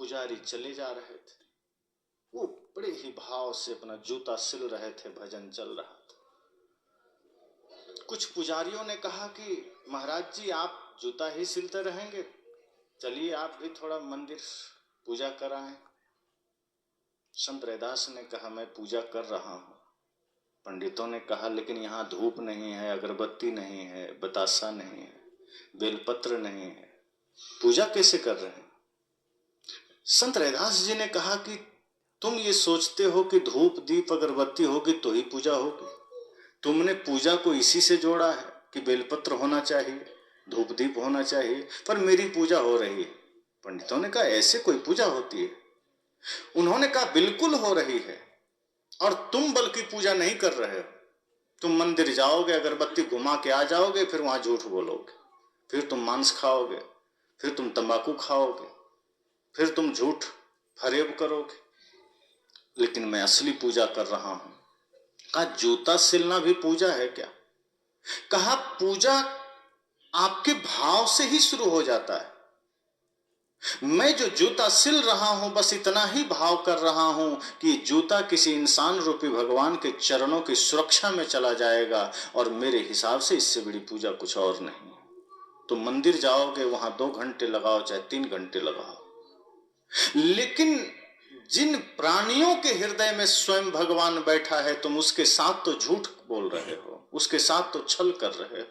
पुजारी चले जा रहे थे। वो बड़े ही भाव से अपना जूता सिल रहे थे, भजन चल रहा था। कुछ पुजारियों ने कहा कि महाराज जी आप जूता ही सिलते रहेंगे, चलिए आप भी थोड़ा मंदिर पूजा कराएं। संत रैदास ने कहा मैं पूजा कर रहा हूं। पंडितों ने कहा लेकिन यहाँ धूप नहीं है, अगरबत्ती नहीं है, बतासा नहीं है, बेलपत्र नहीं है, पूजा कैसे कर रहे हैं? संत रैदास जी ने कहा कि तुम ये सोचते हो कि धूप दीप अगरबत्ती होगी तो ही पूजा होगी। तुमने पूजा को इसी से जोड़ा है कि बेलपत्र होना चाहिए, धूप दीप होना चाहिए, पर मेरी पूजा हो रही है। पंडितों ने कहा ऐसे कोई पूजा होती है? उन्होंने कहा बिल्कुल हो रही है, और तुम बल्कि पूजा नहीं कर रहे हो। तुम मंदिर जाओगे, अगरबत्ती घुमा के आ जाओगे, फिर वहां झूठ बोलोगे, फिर तुम मांस खाओगे, फिर तुम तंबाकू खाओगे, फिर तुम झूठ फरेब करोगे। लेकिन मैं असली पूजा कर रहा हूं। कहा जूता सिलना भी पूजा है क्या? कहा पूजा आपके भाव से ही शुरू हो जाता है। मैं जो जूता सिल रहा हूं बस इतना ही भाव कर रहा हूं कि जूता किसी इंसान रूपी भगवान के चरणों की सुरक्षा में चला जाएगा, और मेरे हिसाब से इससे बड़ी पूजा कुछ और नहीं। तो मंदिर जाओगे, वहां 2 घंटे लगाओ चाहे 3 घंटे लगाओ, लेकिन जिन प्राणियों के हृदय में स्वयं भगवान बैठा है तुम उसके साथ तो झूठ बोल रहे हो, उसके साथ तो छल कर रहे हो।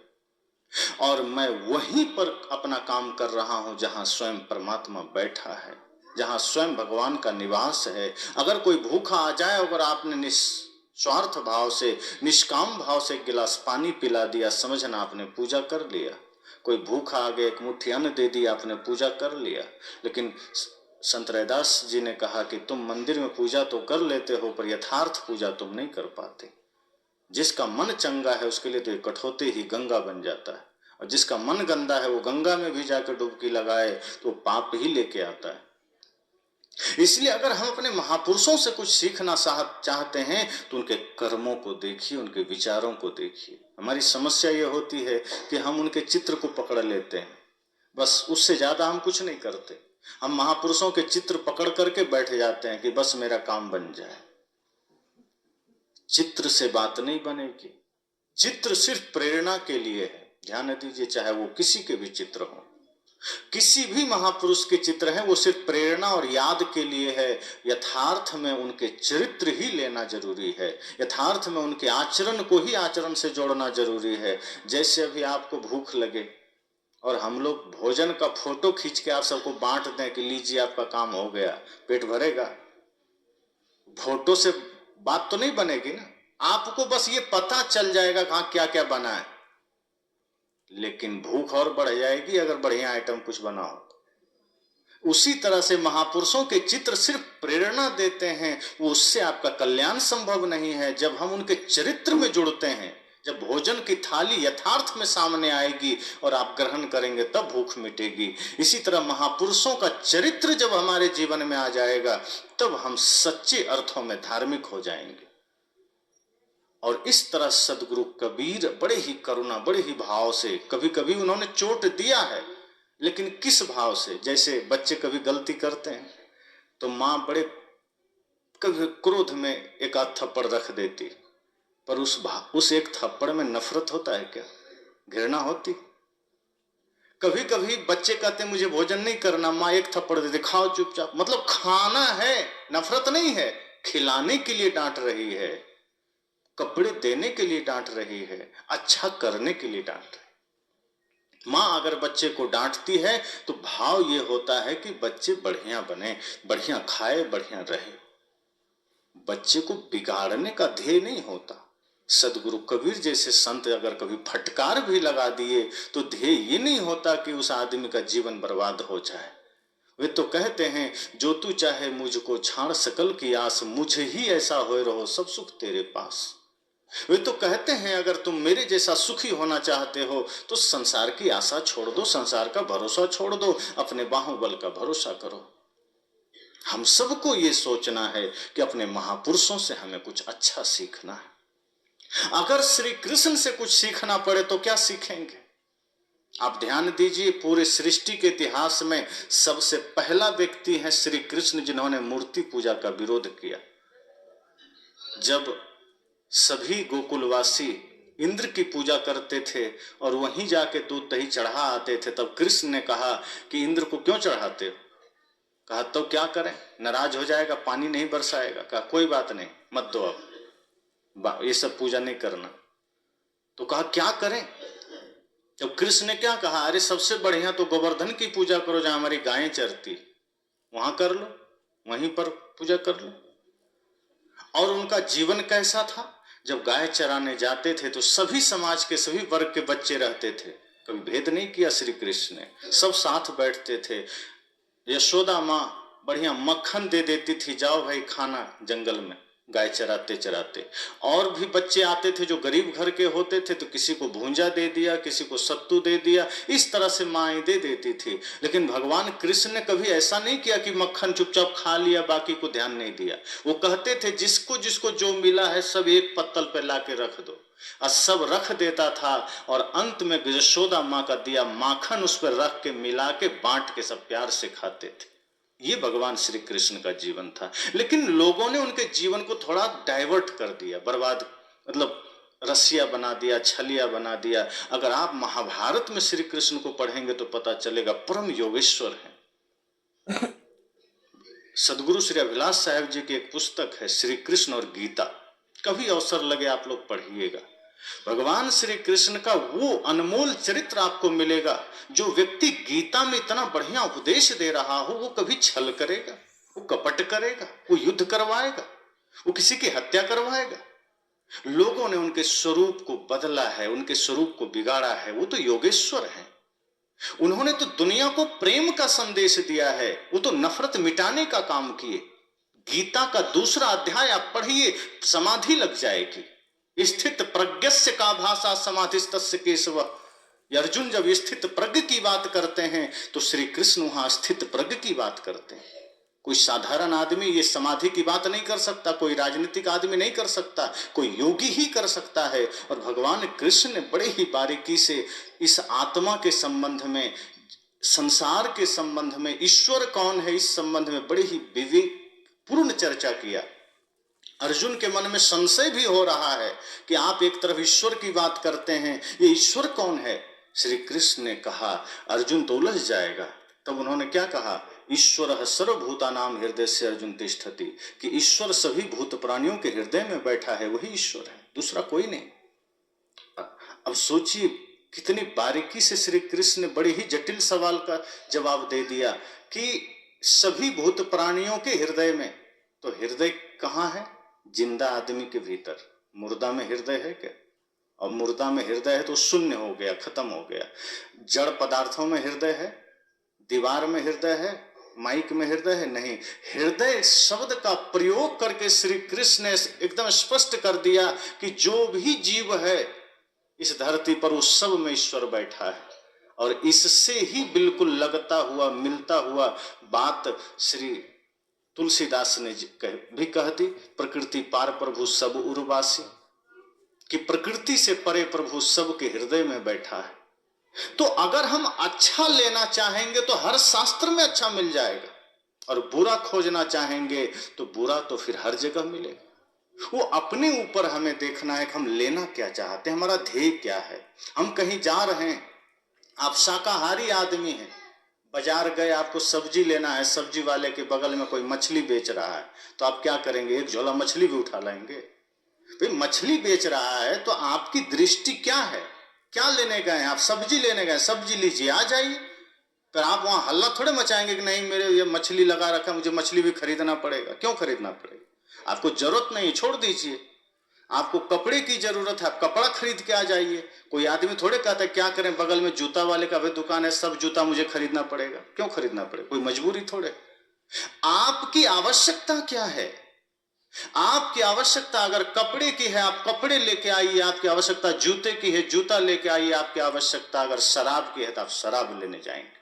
और मैं वहीं पर अपना काम कर रहा हूं जहां स्वयं परमात्मा बैठा है, जहां स्वयं भगवान का निवास है। अगर कोई भूखा आ जाए, अगर आपने निस्वार्थ भाव से, निष्काम भाव से एक गिलास पानी पिला दिया, समझना आपने पूजा कर लिया। कोई भूखा आ गया, एक मुट्ठी अन्न दे दिया, आपने पूजा कर लिया। लेकिन संत रैदास जी ने कहा कि तुम मंदिर में पूजा तो कर लेते हो, पर यथार्थ पूजा तुम नहीं कर पाते। जिसका मन चंगा है उसके लिए तो ये कठौती ही गंगा बन जाता है, और जिसका मन गंदा है वो गंगा में भी जाकर डुबकी लगाए तो पाप ही लेके आता है। इसलिए अगर हम अपने महापुरुषों से कुछ सीखना चाहते हैं तो उनके कर्मों को देखिए, उनके विचारों को देखिए। हमारी समस्या ये होती है कि हम उनके चित्र को पकड़ लेते हैं, बस उससे ज्यादा हम कुछ नहीं करते। हम महापुरुषों के चित्र पकड़ करके बैठ जाते हैं कि बस मेरा काम बन जाए। चित्र से बात नहीं बनेगी। चित्र सिर्फ प्रेरणा के लिए है, ध्यान दीजिए। चाहे वो किसी के भी चित्र हो, किसी भी महापुरुष के चित्र हैं, वो सिर्फ प्रेरणा और याद के लिए है। यथार्थ में उनके चरित्र ही लेना जरूरी है, यथार्थ में उनके आचरण को ही आचरण से जोड़ना जरूरी है। जैसे अभी आपको भूख लगे और हम लोग भोजन का फोटो खींच के आप सबको बांट दें कि लीजिए आपका काम हो गया, पेट भरेगा? फोटो से बात तो नहीं बनेगी ना। आपको बस ये पता चल जाएगा कहाँ क्या क्या बना है, लेकिन भूख और बढ़ जाएगी अगर बढ़िया आइटम कुछ बना हो। उसी तरह से महापुरुषों के चित्र सिर्फ प्रेरणा देते हैं, वो उससे आपका कल्याण संभव नहीं है। जब हम उनके चरित्र में जुड़ते हैं, जब भोजन की थाली यथार्थ में सामने आएगी और आप ग्रहण करेंगे, तब भूख मिटेगी। इसी तरह महापुरुषों का चरित्र जब हमारे जीवन में आ जाएगा, तब हम सच्चे अर्थों में धार्मिक हो जाएंगे। और इस तरह सदगुरु कबीर बड़े ही करुणा, बड़े ही भाव से, कभी कभी उन्होंने चोट दिया है, लेकिन किस भाव से? जैसे बच्चे कभी गलती करते हैं तो मां बड़े कभी क्रोध में एक आध थप्पड़ रख देती, पर उस एक थप्पड़ में नफरत होता है क्या? घृणा होती? कभी कभी बच्चे कहते हैं मुझे भोजन नहीं करना, मां एक थप्पड़ देती, खाओ चुपचाप। मतलब खाना है, नफरत नहीं है। खिलाने के लिए डांट रही है, कपड़े देने के लिए डांट रही है, अच्छा करने के लिए डांट रही है। मां अगर बच्चे को डांटती है तो भाव ये होता है कि बच्चे बढ़िया बने, बढ़िया खाए, बढ़िया रहे। बच्चे को बिगाड़ने का ध्येय नहीं होता। सदगुरु कबीर जैसे संत अगर कभी फटकार भी लगा दिए तो ध्येय ये नहीं होता कि उस आदमी का जीवन बर्बाद हो जाए। वे तो कहते हैं जो तू चाहे मुझको छाड़ सकल की आस, मुझे ही ऐसा होए रहो सब सुख तेरे पास। वे तो कहते हैं अगर तुम मेरे जैसा सुखी होना चाहते हो तो संसार की आशा छोड़ दो, संसार का भरोसा छोड़ दो, अपने बाहुबल का भरोसा करो। हम सबको ये सोचना है कि अपने महापुरुषों से हमें कुछ अच्छा सीखना है। अगर श्री कृष्ण से कुछ सीखना पड़े तो क्या सीखेंगे? आप ध्यान दीजिए, पूरे सृष्टि के इतिहास में सबसे पहला व्यक्ति है श्री कृष्ण जिन्होंने मूर्ति पूजा का विरोध किया। जब सभी गोकुलवासी इंद्र की पूजा करते थे और वहीं जाके दूध दही चढ़ा आते थे, तब कृष्ण ने कहा कि इंद्र को क्यों चढ़ाते हो? कहा तो क्या करें, नाराज हो जाएगा, पानी नहीं बरसाएगा। कहा कोई बात नहीं, मत दो, अब ये सब पूजा नहीं करना। तो कहा क्या करें? तो कृष्ण ने क्या कहा, अरे सबसे बढ़िया तो गोवर्धन की पूजा करो, जहां हमारी गायें चरती, वहां कर लो, वहीं पर पूजा कर लो। और उनका जीवन कैसा था? जब गाय चराने जाते थे तो सभी समाज के सभी वर्ग के बच्चे रहते थे, कभी भेद नहीं किया श्री कृष्ण ने, सब साथ बैठते थे। यशोदा माँ बढ़िया मक्खन दे देती थी, जाओ भाई खाना जंगल में, गाय चराते चराते। और भी बच्चे आते थे जो गरीब घर के होते थे, तो किसी को भूंजा दे दिया, किसी को सत्तू दे दिया, इस तरह से माएँ दे देती थी। लेकिन भगवान कृष्ण ने कभी ऐसा नहीं किया कि मक्खन चुपचाप खा लिया, बाकी को ध्यान नहीं दिया। वो कहते थे जिसको जिसको जो मिला है सब एक पत्तल पे ला के रख दो, और सब रख देता था। और अंत में यशोदा माँ का दिया माखन उस पर रख के मिला के बांट के सब प्यार से खाते थे। ये भगवान श्री कृष्ण का जीवन था। लेकिन लोगों ने उनके जीवन को थोड़ा डाइवर्ट कर दिया, बर्बाद, मतलब रसिया बना दिया, छलिया बना दिया। अगर आप महाभारत में श्री कृष्ण को पढ़ेंगे तो पता चलेगा परम योगेश्वर है। सदगुरु श्री अभिलाष साहेब जी की एक पुस्तक है श्री कृष्ण और गीता, कभी अवसर लगे आप लोग पढ़िएगा। भगवान श्री कृष्ण का वो अनमोल चरित्र आपको मिलेगा। जो व्यक्ति गीता में इतना बढ़िया उपदेश दे रहा हो, वो कभी छल करेगा, वो कपट करेगा, वो युद्ध करवाएगा, वो किसी की हत्या करवाएगा? लोगों ने उनके स्वरूप को बदला है, उनके स्वरूप को बिगाड़ा है। वो तो योगेश्वर है, उन्होंने तो दुनिया को प्रेम का संदेश दिया है, वो तो नफरत मिटाने का काम किए। गीता का दूसरा अध्याय आप पढ़िए, समाधि लग जाएगी। स्थित प्रज्ञस्य का भाषा समाधिस्तस्य केशव। अर्जुन जब स्थित प्रज्ञ की बात करते हैं तो श्री कृष्ण वहां स्थित प्रज्ञ की बात करते हैं। कोई साधारण आदमी ये समाधि की बात नहीं कर सकता, कोई राजनीतिक आदमी नहीं कर सकता, कोई योगी ही कर सकता है। और भगवान कृष्ण ने बड़े ही बारीकी से इस आत्मा के संबंध में, संसार के संबंध में, ईश्वर कौन है इस संबंध में बड़ी ही विवेक पूर्ण चर्चा किया। अर्जुन के मन में संशय भी हो रहा है कि आप एक तरफ ईश्वर की बात करते हैं, ये ईश्वर कौन है? श्री कृष्ण ने कहा अर्जुन तो उलझ जाएगा। तब उन्होंने क्या कहा, ईश्वर सर्वभूतानां हृदय से अर्जुन तिष्ठति, कि ईश्वर सभी भूत प्राणियों के हृदय में बैठा है, वही ईश्वर है, दूसरा कोई नहीं। अब सोचिए कितनी बारीकी से श्री कृष्ण ने बड़े ही जटिल सवाल का जवाब दे दिया कि सभी भूत प्राणियों के हृदय में। तो हृदय कहाँ है? जिंदा आदमी के भीतर। मुर्दा में हृदय है क्या? और मुर्दा में हृदय है तो शून्य हो गया, खत्म हो गया। जड़ पदार्थों में हृदय है, दीवार में हृदय है, माइक में हृदय है? नहीं। हृदय शब्द का प्रयोग करके श्री कृष्ण ने एकदम स्पष्ट कर दिया कि जो भी जीव है इस धरती पर उस सब में ईश्वर बैठा है। और इससे ही बिल्कुल लगता हुआ, मिलता हुआ बात श्री तुलसीदास ने भी कह दी, प्रकृति पार प्रभु सब उर्वासी, कि प्रकृति से परे प्रभु सब के हृदय में बैठा है। तो अगर हम अच्छा लेना चाहेंगे तो हर शास्त्र में अच्छा मिल जाएगा, और बुरा खोजना चाहेंगे तो बुरा तो फिर हर जगह मिलेगा। वो अपने ऊपर हमें देखना है कि हम लेना क्या चाहते हैं, हमारा ध्येय क्या है। हम कहीं जा रहे हैं, आप शाकाहारी आदमी हैं, बाजार गए, आपको सब्जी लेना है, सब्जी वाले के बगल में कोई मछली बेच रहा है, तो आप क्या करेंगे? एक झोला मछली भी उठा लेंगे। भाई मछली बेच रहा है तो आपकी दृष्टि क्या है? क्या लेने गए हैं आप? सब्जी लेने गए, सब्जी लीजिए, आ जाइए। पर आप वहां हल्ला थोड़े मचाएंगे कि नहीं मेरे ये मछली लगा रखा, मुझे मछली भी खरीदना पड़ेगा। क्यों खरीदना पड़ेगा? आपको जरूरत नहीं, छोड़ दीजिए। आपको कपड़े की जरूरत है, आप कपड़ा खरीद के आ जाइए। कोई आदमी थोड़े कहता है क्या करें, बगल में जूता वाले का भी दुकान है, सब जूता मुझे खरीदना पड़ेगा। क्यों खरीदना पड़ेगा? कोई मजबूरी थोड़े। आपकी आवश्यकता क्या है? आपकी आवश्यकता अगर कपड़े की है, आप कपड़े लेके आइए। आपकी आवश्यकता जूते की है, जूता लेके आइए। आपकी आवश्यकता अगर शराब की है तो आप शराब लेने जाएंगे।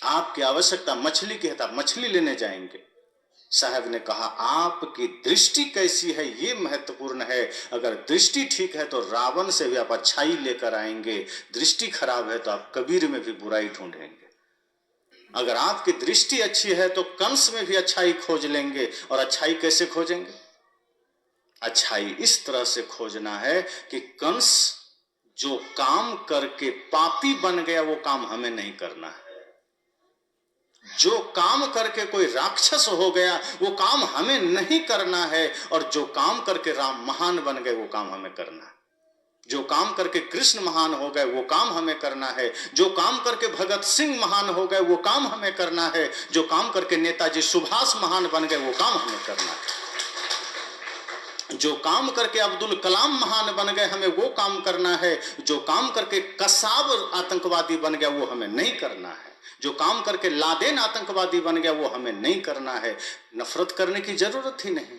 आपकी आवश्यकता मछली की है तो आप मछली लेने जाएंगे। साहब ने कहा आपकी दृष्टि कैसी है ये महत्वपूर्ण है। अगर दृष्टि ठीक है तो रावण से भी आप अच्छाई लेकर आएंगे, दृष्टि खराब है तो आप कबीर में भी बुराई ढूंढेंगे। अगर आपकी दृष्टि अच्छी है तो कंस में भी अच्छाई खोज लेंगे। और अच्छाई कैसे खोजेंगे? अच्छाई इस तरह से खोजना है कि कंस जो काम करके पापी बन गया वो काम हमें नहीं करना है। जो काम करके कोई राक्षस हो गया वो काम हमें नहीं करना है। और जो काम करके राम महान बन गए वो काम हमें करना है। जो काम करके कृष्ण महान हो गए वो काम हमें करना है। जो काम करके भगत सिंह महान हो गए वो काम हमें करना है। जो काम करके नेताजी सुभाष महान बन गए वो काम हमें करना है। जो काम करके अब्दुल कलाम महान बन गए हमें वो काम करना है। जो काम करके कसाब आतंकवादी बन गया वो हमें नहीं करना है। जो काम करके लादेन आतंकवादी बन गया वो हमें नहीं करना है। नफरत करने की जरूरत ही नहीं,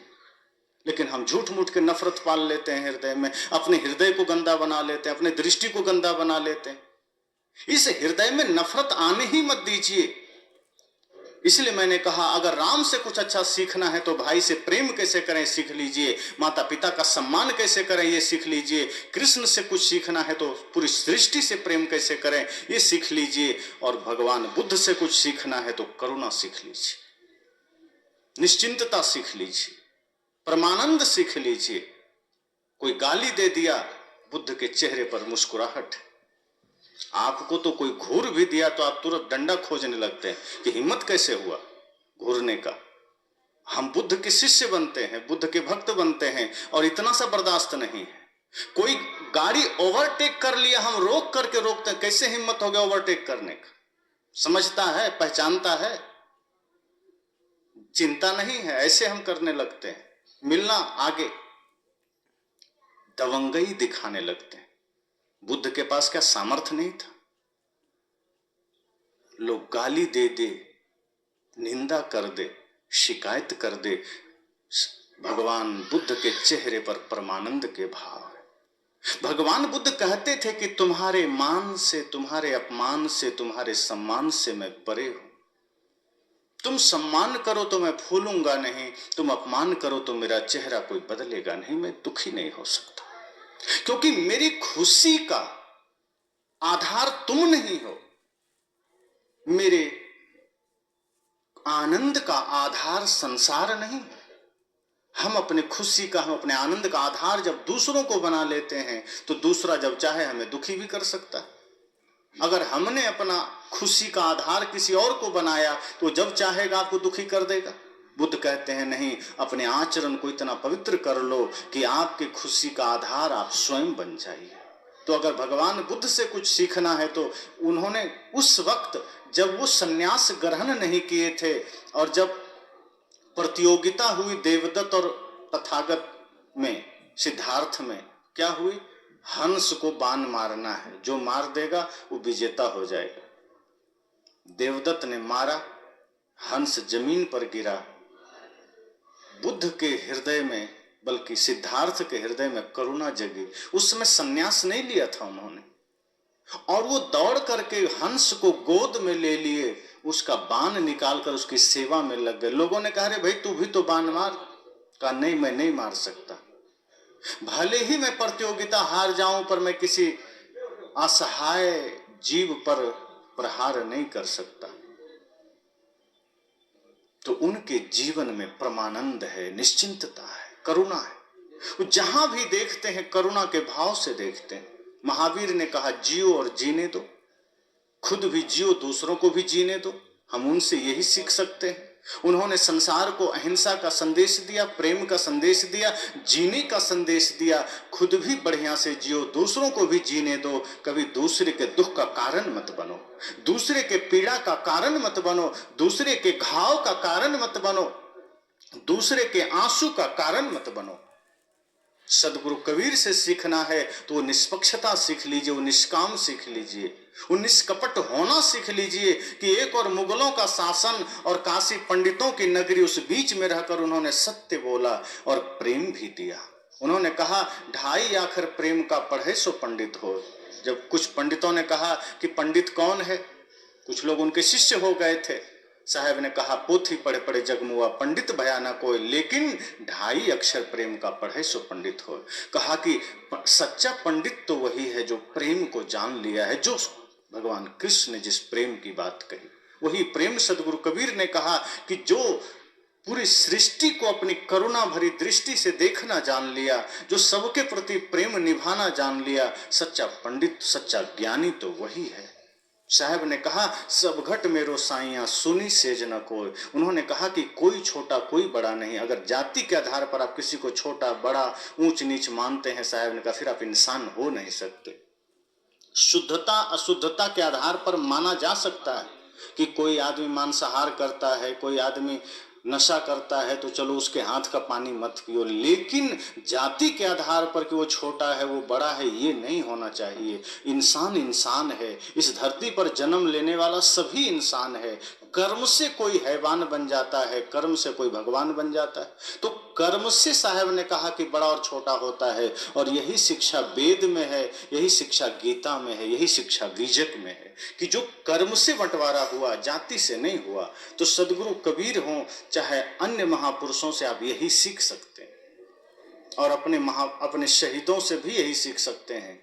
लेकिन हम झूठ मूठ के नफरत पाल लेते हैं हृदय में। अपने हृदय को गंदा बना लेते हैं, अपने दृष्टि को गंदा बना लेते हैं। इस हृदय में नफरत आने ही मत दीजिए। इसलिए मैंने कहा अगर राम से कुछ अच्छा सीखना है तो भाई से प्रेम कैसे करें सीख लीजिए, माता पिता का सम्मान कैसे करें ये सीख लीजिए। कृष्ण से कुछ सीखना है तो पूरी सृष्टि से प्रेम कैसे करें ये सीख लीजिए। और भगवान बुद्ध से कुछ सीखना है तो करुणा सीख लीजिए, निश्चिंतता सीख लीजिए, परमानंद सीख लीजिए। कोई गाली दे दिया, बुद्ध के चेहरे पर मुस्कुराहट। आपको तो कोई घूर भी दिया तो आप तुरंत डंडा खोजने लगते हैं कि हिम्मत कैसे हुआ घूरने का। हम बुद्ध के शिष्य बनते हैं, बुद्ध के भक्त बनते हैं और इतना सा बर्दाश्त नहीं है। कोई गाड़ी ओवरटेक कर लिया, हम रोक करके रोकते हैं, कैसे हिम्मत हो गया ओवरटेक करने का? समझता है, पहचानता है, चिंता नहीं है, ऐसे हम करने लगते हैं। मिलना आगे दबंगई दिखाने लगते हैं। बुद्ध के पास क्या सामर्थ्य नहीं था? लोग गाली दे दे, निंदा कर दे, शिकायत कर दे, भगवान बुद्ध के चेहरे पर परमानंद के भाव है। भगवान बुद्ध कहते थे कि तुम्हारे मान से, तुम्हारे अपमान से, तुम्हारे सम्मान से मैं परे हूं। तुम सम्मान करो तो मैं फूलूंगा नहीं, तुम अपमान करो तो मेरा चेहरा कोई बदलेगा नहीं, मैं दुखी नहीं हो सकता। क्योंकि मेरी खुशी का आधार तुम नहीं हो, मेरे आनंद का आधार संसार नहीं। हम अपने खुशी का, हम अपने आनंद का आधार जब दूसरों को बना लेते हैं तो दूसरा जब चाहे हमें दुखी भी कर सकता है। अगर हमने अपना खुशी का आधार किसी और को बनाया तो जब चाहेगा आपको दुखी कर देगा। बुद्ध कहते हैं नहीं, अपने आचरण को इतना पवित्र कर लो कि आपके खुशी का आधार आप स्वयं बन जाइए। तो अगर भगवान बुद्ध से कुछ सीखना है तो उन्होंने उस वक्त जब वो सन्यास ग्रहण नहीं किए थे और जब प्रतियोगिता हुई देवदत्त और तथागत में, सिद्धार्थ में क्या हुई? हंस को बाण मारना है, जो मार देगा वो विजेता हो जाएगा। देवदत्त ने मारा, हंस जमीन पर गिरा। बुद्ध के हृदय में, बल्कि सिद्धार्थ के हृदय में करुणा जगी। उस समय सन्यास नहीं लिया था उन्होंने, और वो दौड़ करके हंस को गोद में ले लिए, उसका बाण निकालकर उसकी सेवा में लग गए। लोगों ने कहा, अरे भाई तू भी तो बाण मार। कहा नहीं, मैं नहीं मार सकता। भले ही मैं प्रतियोगिता हार जाऊं पर मैं किसी असहाय जीव पर प्रहार नहीं कर सकता। तो उनके जीवन में परमानंद है, निश्चिंतता है, करुणा है। वो जहां भी देखते हैं करुणा के भाव से देखते हैं। महावीर ने कहा जियो और जीने दो, खुद भी जियो, दूसरों को भी जीने दो। हम उनसे यही सीख सकते हैं। उन्होंने संसार को अहिंसा का संदेश दिया, प्रेम का संदेश दिया, जीने का संदेश दिया। खुद भी बढ़िया से जियो, दूसरों को भी जीने दो। कभी दूसरे के दुख का कारण मत बनो, दूसरे के पीड़ा का कारण मत बनो, दूसरे के घाव का कारण मत बनो, दूसरे के आंसू का कारण मत बनो। सदगुरु कबीर से सीखना है तो वो निष्पक्षता सीख लीजिए, वो निष्काम सीख लीजिए, वो निष्कपट होना सीख लीजिए कि एक और मुगलों का शासन और काशी पंडितों की नगरी, उस बीच में रहकर उन्होंने सत्य बोला और प्रेम भी दिया। उन्होंने कहा 2.5 आखर प्रेम का पढ़े सो पंडित हो। जब कुछ पंडितों ने कहा कि पंडित कौन है, कुछ लोग उनके शिष्य हो गए थे, साहब ने कहा पोथी पढ़े पढ़े जगमुआ पंडित भया न कोई, लेकिन 2.5 अक्षर प्रेम का पढ़े सो पंडित हो। कहा कि सच्चा पंडित तो वही है जो प्रेम को जान लिया है, जो भगवान कृष्ण ने जिस प्रेम की बात कही वही प्रेम। सदगुरु कबीर ने कहा कि जो पूरी सृष्टि को अपनी करुणा भरी दृष्टि से देखना जान लिया, जो सबके प्रति प्रेम निभाना जान लिया, सच्चा पंडित सच्चा ज्ञानी तो वही है। साहब ने कहा सब घट मेरो साइया सुनी सेज न कोई। उन्होंने कहा कि कोई छोटा कोई बड़ा नहीं। अगर जाति के आधार पर आप किसी को छोटा बड़ा ऊंच नीच मानते हैं, साहब ने कहा फिर आप इंसान हो नहीं सकते। शुद्धता अशुद्धता के आधार पर माना जा सकता है कि कोई आदमी मांसाहार करता है, कोई आदमी नशा करता है, तो चलो उसके हाथ का पानी मत पियो, लेकिन जाति के आधार पर कि वो छोटा है वो बड़ा है ये नहीं होना चाहिए। इंसान इंसान है, इस धरती पर जन्म लेने वाला सभी इंसान है। कर्म से कोई हैवान बन जाता है, कर्म से कोई भगवान बन जाता है। तो कर्म से साहब ने कहा कि बड़ा और छोटा होता है, और यही शिक्षा वेद में है, यही शिक्षा गीता में है, यही शिक्षा बीजक में है कि जो कर्म से बंटवारा हुआ जाति से नहीं हुआ। तो सदगुरु कबीर हों चाहे अन्य महापुरुषों से आप यही सीख सकते हैं, और अपने शहीदों से भी यही सीख सकते हैं।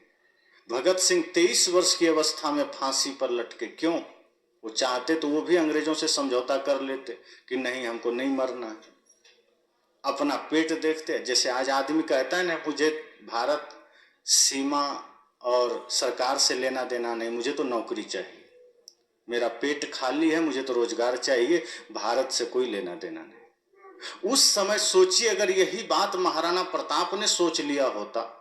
भगत सिंह 23 वर्ष की अवस्था में फांसी पर लटके, क्यों? वो चाहते तो वो भी अंग्रेजों से समझौता कर लेते कि नहीं हमको नहीं मरना है, अपना पेट देखते। जैसे आज आदमी कहता है ना मुझे भारत सीमा और सरकार से लेना देना नहीं, मुझे तो नौकरी चाहिए, मेरा पेट खाली है, मुझे तो रोजगार चाहिए, भारत से कोई लेना देना नहीं। उस समय सोचिए अगर यही बात महाराणा प्रताप ने सोच लिया होता,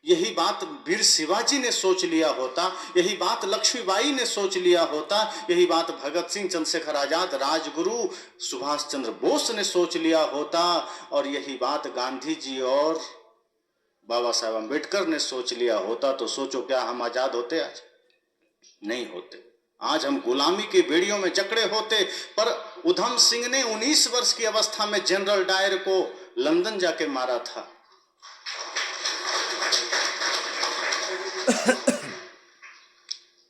यही बात वीर शिवाजी ने सोच लिया होता, यही बात लक्ष्मीबाई ने सोच लिया होता, यही बात भगत सिंह, चंद्रशेखर आजाद, राजगुरु सुभाष चंद्र बोस ने सोच लिया होता, और यही बात गांधी जी और बाबा साहेब अम्बेडकर ने सोच लिया होता, तो सोचो क्या हम आजाद होते? आज नहीं होते। आज हम गुलामी की बेड़ियों में जकड़े होते। पर उधम सिंह ने 19 वर्ष की अवस्था में जनरल डायर को लंदन जाके मारा था।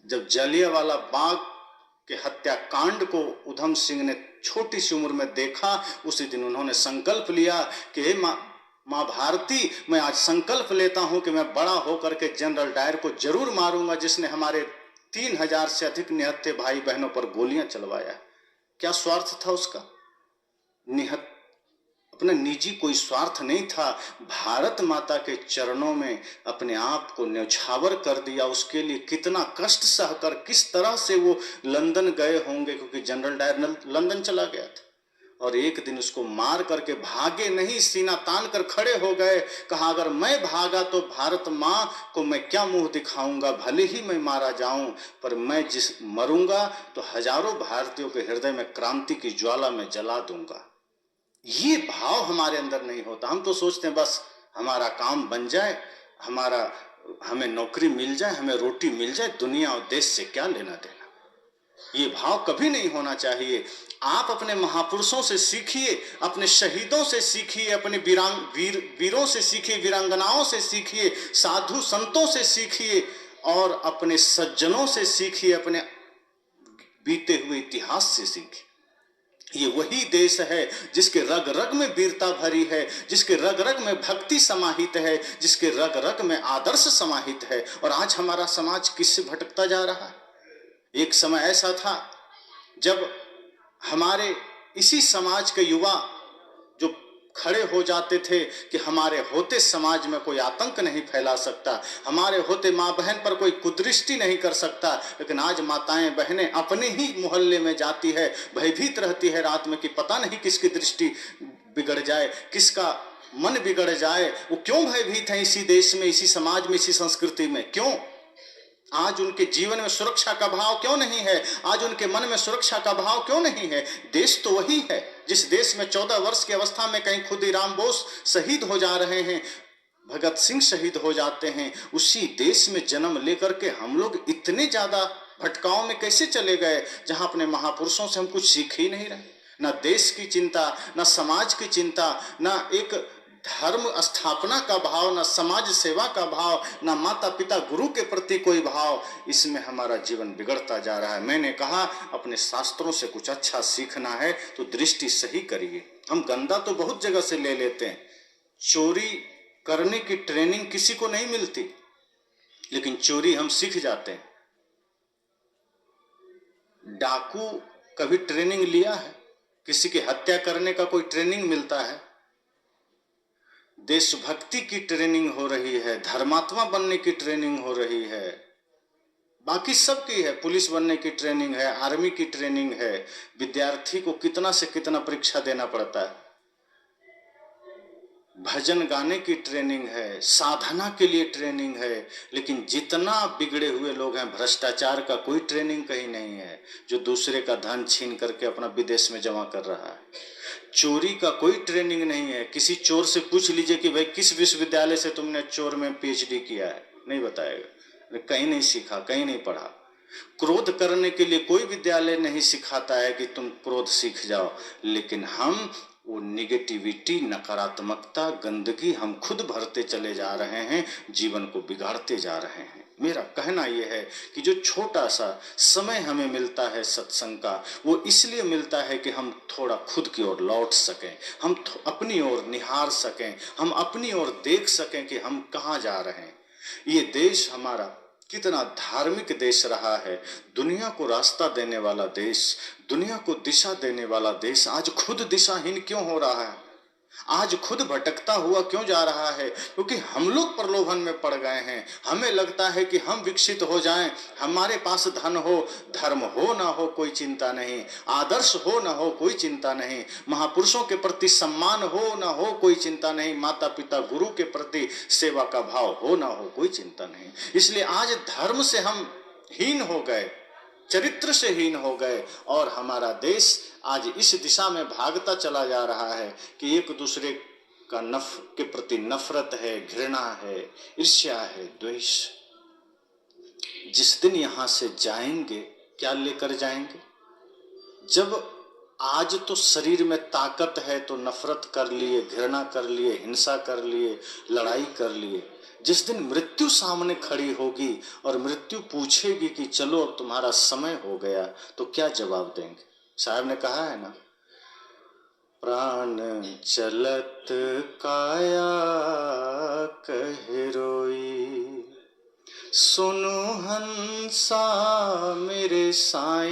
जब जलियांवाला बाग के हत्याकांड को उधम सिंह ने छोटी सी उम्र में देखा, उसी दिन उन्होंने संकल्प लिया कि हे माँ भारती, मैं आज संकल्प लेता हूं कि मैं बड़ा होकर के जनरल डायर को जरूर मारूंगा, जिसने हमारे 3000 से अधिक निहत्थे भाई बहनों पर गोलियां चलवाया। क्या स्वार्थ था उसका? अपना निजी कोई स्वार्थ नहीं था, भारत माता के चरणों में अपने आप को न्यौछावर कर दिया। उसके लिए कितना कष्ट सहकर किस तरह से वो लंदन गए होंगे, क्योंकि जनरल डायर लंदन चला गया था, और एक दिन उसको मार करके भागे नहीं, सीना तान कर खड़े हो गए। कहा अगर मैं भागा तो भारत माँ को मैं क्या मुंह दिखाऊंगा, भले ही मैं मारा जाऊं, पर मैं जिस मरूंगा तो हजारों भारतीयों के हृदय में क्रांति की ज्वाला में जला दूंगा। ये भाव हमारे अंदर नहीं होता। हम तो सोचते हैं बस हमारा काम बन जाए, हमें नौकरी मिल जाए, हमें रोटी मिल जाए, दुनिया और देश से क्या लेना देना। ये भाव कभी नहीं होना चाहिए। आप अपने महापुरुषों से सीखिए, अपने शहीदों से सीखिए, अपने वीरों से सीखिए, वीरांगनाओं से सीखिए, साधु संतों से सीखिए, और अपने सज्जनों से सीखिए, अपने बीते हुए इतिहास से सीखिए। ये वही देश है जिसके रग रग में वीरता भरी है, जिसके रग रग में भक्ति समाहित है, जिसके रग रग में आदर्श समाहित है। और आज हमारा समाज किससे भटकता जा रहा है? एक समय ऐसा था जब हमारे इसी समाज के युवा जो खड़े हो जाते थे कि हमारे होते समाज में कोई आतंक नहीं फैला सकता, हमारे होते माँ बहन पर कोई कुदृष्टि नहीं कर सकता। लेकिन आज माताएं बहनें अपने ही मोहल्ले में जाती है, भयभीत रहती है रात में कि पता नहीं किसकी दृष्टि बिगड़ जाए, किसका मन बिगड़ जाए। वो क्यों भयभीत है? इसी देश में, इसी समाज में, इसी संस्कृति में। क्यों? आज उनके जीवन में सुरक्षा का भाव क्यों नहीं है? आज उनके मन में सुरक्षा का भाव क्यों नहीं है? देश तो वही है जिस देश में 14 वर्ष की अवस्था में कहीं खुदीराम बोस शहीद हो जा रहे हैं, भगत सिंह शहीद हो जाते हैं। उसी देश में जन्म लेकर के हम लोग इतने ज्यादा भटकाव में कैसे चले गए, जहां अपने महापुरुषों से हम कुछ सीख ही नहीं रहे। ना देश की चिंता, ना समाज की चिंता, ना एक धर्म स्थापना का भाव, ना समाज सेवा का भाव, ना माता पिता गुरु के प्रति कोई भाव, इसमें हमारा जीवन बिगड़ता जा रहा है। मैंने कहा अपने शास्त्रों से कुछ अच्छा सीखना है तो दृष्टि सही करिए। हम गंदा तो बहुत जगह से ले लेते हैं, चोरी करने की ट्रेनिंग किसी को नहीं मिलती, लेकिन चोरी हम सीख जाते हैं। डाकू कभी ट्रेनिंग लिया है? किसी की हत्या करने का कोई ट्रेनिंग मिलता है? देशभक्ति की ट्रेनिंग हो रही है, धर्मात्मा बनने की ट्रेनिंग हो रही है, बाकी सब की है। पुलिस बनने की ट्रेनिंग है, आर्मी की ट्रेनिंग है। विद्यार्थी को कितना से कितना परीक्षा देना पड़ता है। भजन गाने की ट्रेनिंग है, साधना के लिए ट्रेनिंग है, लेकिन जितना बिगड़े हुए लोग हैं, भ्रष्टाचार का कोई ट्रेनिंग कहीं नहीं है। जो दूसरे का धन छीन करके अपना विदेश में जमा कर रहा है, चोरी का कोई ट्रेनिंग नहीं है। किसी चोर से पूछ लीजिए कि भाई किस विश्वविद्यालय से तुमने चोर में पीएचडी किया है, नहीं बताएगा, कहीं नहीं सीखा, कहीं नहीं पढ़ा। क्रोध करने के लिए कोई विद्यालय नहीं सिखाता है कि तुम क्रोध सीख जाओ, लेकिन हम वो निगेटिविटी, नकारात्मकता, गंदगी हम खुद भरते चले जा रहे हैं, जीवन को बिगाड़ते जा रहे हैं। मेरा कहना यह है कि जो छोटा सा समय हमें मिलता है सत्संग का, वो इसलिए मिलता है कि हम थोड़ा खुद की ओर लौट सकें, हम अपनी ओर निहार सकें, हम अपनी ओर देख सकें कि हम कहाँ जा रहे हैं। ये देश हमारा कितना धार्मिक देश रहा है, दुनिया को रास्ता देने वाला देश, दुनिया को दिशा देने वाला देश, आज खुद दिशाहीन क्यों हो रहा है? आज खुद भटकता हुआ क्यों जा रहा है? क्योंकि हम लोग प्रलोभन में पड़ गए हैं। हमें लगता है कि हम विकसित हो जाएं, हमारे पास धन हो, धर्म हो ना हो कोई चिंता नहीं, आदर्श हो ना हो कोई चिंता नहीं, महापुरुषों के प्रति सम्मान हो ना हो कोई चिंता नहीं, माता पिता गुरु के प्रति सेवा का भाव हो ना हो कोई चिंता नहीं। इसलिए आज धर्म से हम हीन हो गए, चरित्र से हीन हो गए, और हमारा देश आज इस दिशा में भागता चला जा रहा है कि एक दूसरे का के प्रति नफरत है, घृणा है, ईर्ष्या है, द्वेष। जिस दिन यहां से जाएंगे, क्या लेकर जाएंगे? जब आज तो शरीर में ताकत है तो नफरत कर लिए, घृणा कर लिए, हिंसा कर लिए, लड़ाई कर लिए। जिस दिन मृत्यु सामने खड़ी होगी और मृत्यु पूछेगी कि चलो अब तुम्हारा समय हो गया, तो क्या जवाब देंगे? साहब ने कहा है ना, प्राण चलत काया कह रोई, सुनो हंसा मेरे साईं,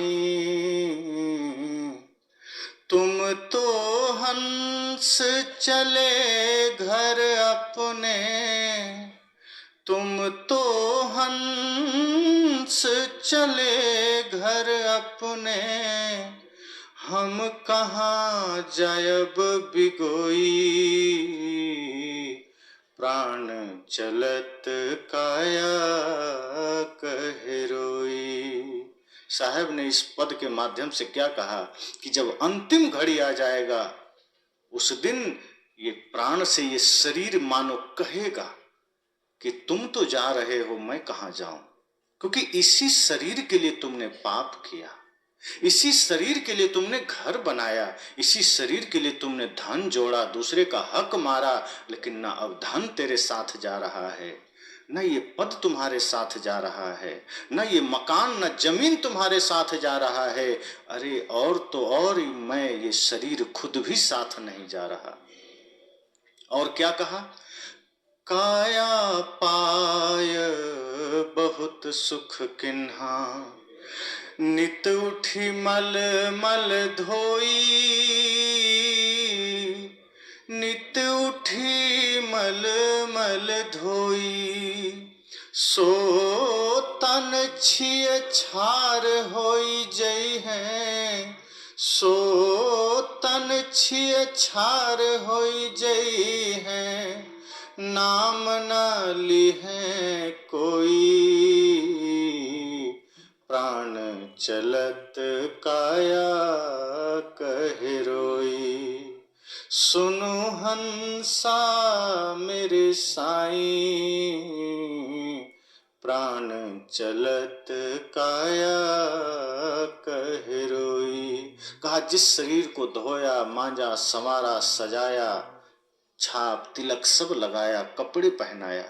तुम तो हंस चले घर अपने, तुम तो हंस चले घर अपने, हम कहाँ जायब बिगोई, प्राण चलत काया कह रोई। साहब ने इस पद के माध्यम से क्या कहा कि जब अंतिम घड़ी आ जाएगा, उस दिन ये प्राण से ये शरीर मानो कहेगा कि तुम तो जा रहे हो, मैं कहां जाऊं, क्योंकि इसी शरीर के लिए तुमने पाप किया, इसी शरीर के लिए तुमने घर बनाया, इसी शरीर के लिए तुमने धन जोड़ा, दूसरे का हक मारा, लेकिन ना अब धन तेरे साथ जा रहा है, न ये पद तुम्हारे साथ जा रहा है, न ये मकान न जमीन तुम्हारे साथ जा रहा है। अरे और तो और मैं ये शरीर खुद भी साथ नहीं जा रहा। और क्या कहा? काया पाय बहुत सुख किन्हा, नित उठी मल मल धोई, नित उठी मल मल धोई, सो तन छिय छार होई जई हैं, सो तन छिय छार होई जई हैं, नाम न लिहे कोई, प्राण चलत काया कह रोई, सुनो हंसा मेरे साईं, प्राण चलत काया कह रोई। कहा जिस शरीर को धोया, मांजा, संवारा, सजाया, छाप तिलक सब लगाया, कपड़े पहनाया।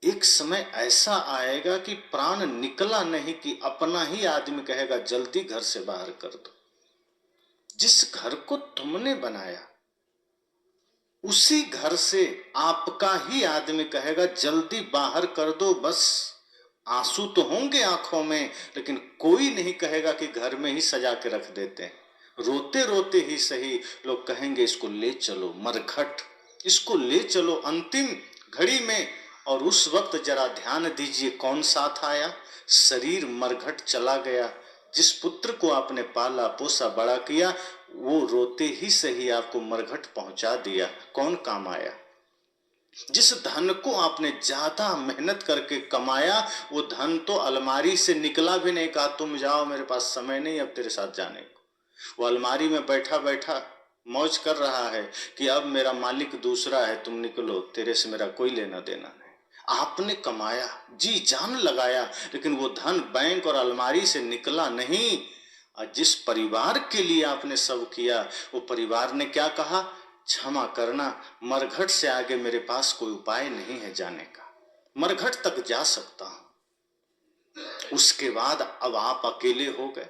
एक समय ऐसा आएगा कि प्राण निकला नहीं कि अपना ही आदमी कहेगा जल्दी घर से बाहर कर दो। जिस घर को तुमने बनाया उसी घर से आपका ही आदमी कहेगा जल्दी बाहर कर दो बस। आंसू तो होंगे आंखों में, लेकिन कोई नहीं कहेगा कि घर में ही सजा के रख देते हैं। रोते रोते ही सही लोग कहेंगे इसको ले चलो मरघट, इसको ले चलो अंतिम घड़ी में। और उस वक्त जरा ध्यान दीजिए कौन साथ आया। शरीर मरघट चला गया। जिस पुत्र को आपने पाला पोसा बड़ा किया वो रोते ही सही आपको मरघट पहुंचा दिया। कौन काम आया। जिस धन को आपने ज्यादा मेहनत करके कमाया वो धन तो अलमारी से निकला भी नहीं, कहा तुम जाओ मेरे पास समय नहीं अब तेरे साथ जाने को। वो अलमारी में बैठा बैठा मौज कर रहा है कि अब मेरा मालिक दूसरा है, तुम निकलो, तेरे से मेरा कोई लेना देना नहीं। आपने कमाया, जी जान लगाया, लेकिन वो धन बैंक और अलमारी से निकला नहीं। और जिस परिवार के लिए आपने सब किया वो परिवार ने क्या कहा, क्षमा करना, मरघट से आगे मेरे पास कोई उपाय नहीं है जाने का। मरघट तक जा सकता हूं, उसके बाद अब आप अकेले हो गए।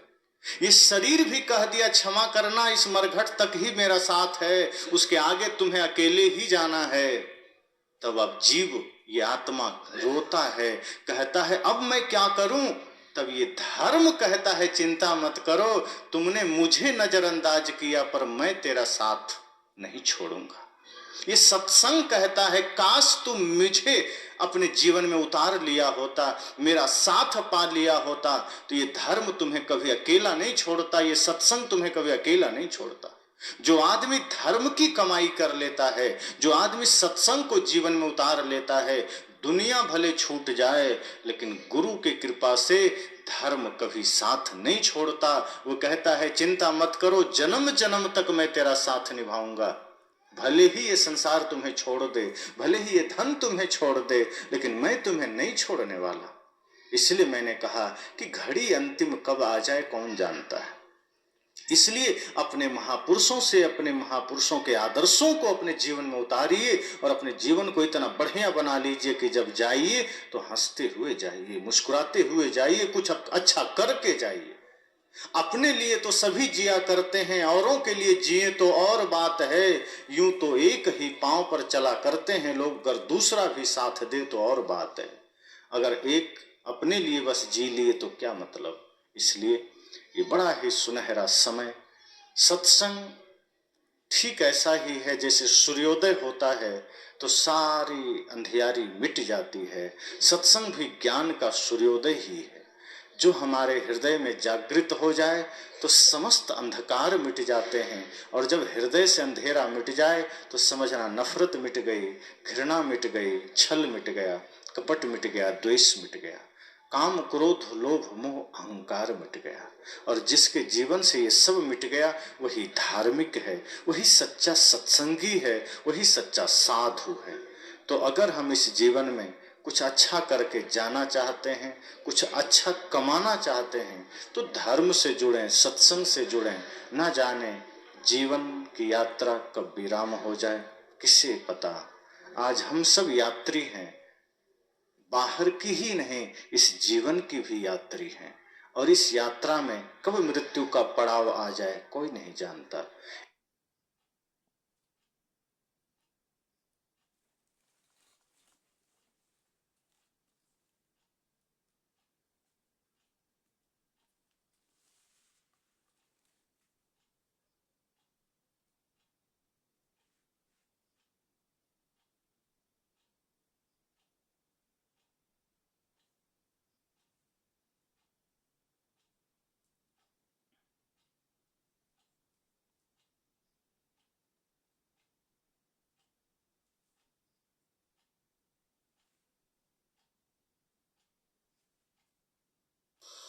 ये शरीर भी कह दिया क्षमा करना, इस मरघट तक ही मेरा साथ है, उसके आगे तुम्हें अकेले ही जाना है। तब अब जीव ये आत्मा रोता है, कहता है अब मैं क्या करूं। तब ये धर्म कहता है चिंता मत करो, तुमने मुझे नजरअंदाज किया पर मैं तेरा साथ नहीं छोड़ूंगा। ये सत्संग कहता है काश तुम मुझे अपने जीवन में उतार लिया होता, मेरा साथ पा लिया होता, तो ये धर्म तुम्हें कभी अकेला नहीं छोड़ता, ये सत्संग तुम्हें कभी अकेला नहीं छोड़ता। जो आदमी धर्म की कमाई कर लेता है, जो आदमी सत्संग को जीवन में उतार लेता है, दुनिया भले छूट जाए लेकिन गुरु की कृपा से धर्म कभी साथ नहीं छोड़ता। वो कहता है चिंता मत करो, जन्म जन्म तक मैं तेरा साथ निभाऊंगा। भले ही ये संसार तुम्हें छोड़ दे, भले ही ये धन तुम्हें छोड़ दे, लेकिन मैं तुम्हें नहीं छोड़ने वाला। इसलिए मैंने कहा कि घड़ी अंतिम कब आ जाए कौन जानता है। इसलिए अपने महापुरुषों से, अपने महापुरुषों के आदर्शों को अपने जीवन में उतारिए और अपने जीवन को इतना बढ़िया बना लीजिए कि जब जाइए तो हंसते हुए जाइए, मुस्कुराते हुए जाइए, कुछ अच्छा करके जाइए। अपने लिए तो सभी जिया करते हैं, औरों के लिए जिए तो और बात है। यूं तो एक ही पांव पर चला करते हैं लोग, अगर दूसरा भी साथ दे तो और बात है। अगर एक अपने लिए बस जी लिए तो क्या मतलब। इसलिए ये बड़ा ही सुनहरा समय, सत्संग ठीक ऐसा ही है जैसे सूर्योदय होता है तो सारी अंधियारी मिट जाती है। सत्संग भी ज्ञान का सूर्योदय ही है। जो हमारे हृदय में जागृत हो जाए तो समस्त अंधकार मिट जाते हैं। और जब हृदय से अंधेरा मिट जाए तो समझना नफरत मिट गई, घृणा मिट गई, छल मिट गया, कपट मिट गया, द्वेष मिट गया, काम क्रोध लोभ मोह अहंकार मिट गया। और जिसके जीवन से ये सब मिट गया वही धार्मिक है, वही सच्चा सत्संगी है, वही सच्चा साधु है। तो अगर हम इस जीवन में कुछ अच्छा करके जाना चाहते हैं, कुछ अच्छा कमाना चाहते हैं, तो धर्म से जुड़ें, सत्संग से जुड़ें। ना जाने जीवन की यात्रा कब विराम हो जाए, किसे पता। आज हम सब यात्री हैं, बाहर की ही नहीं इस जीवन की भी यात्री हैं। और इस यात्रा में कब मृत्यु का पड़ाव आ जाए कोई नहीं जानता।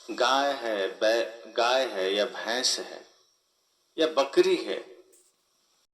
गाय है, गाय है या भैंस है या बकरी है,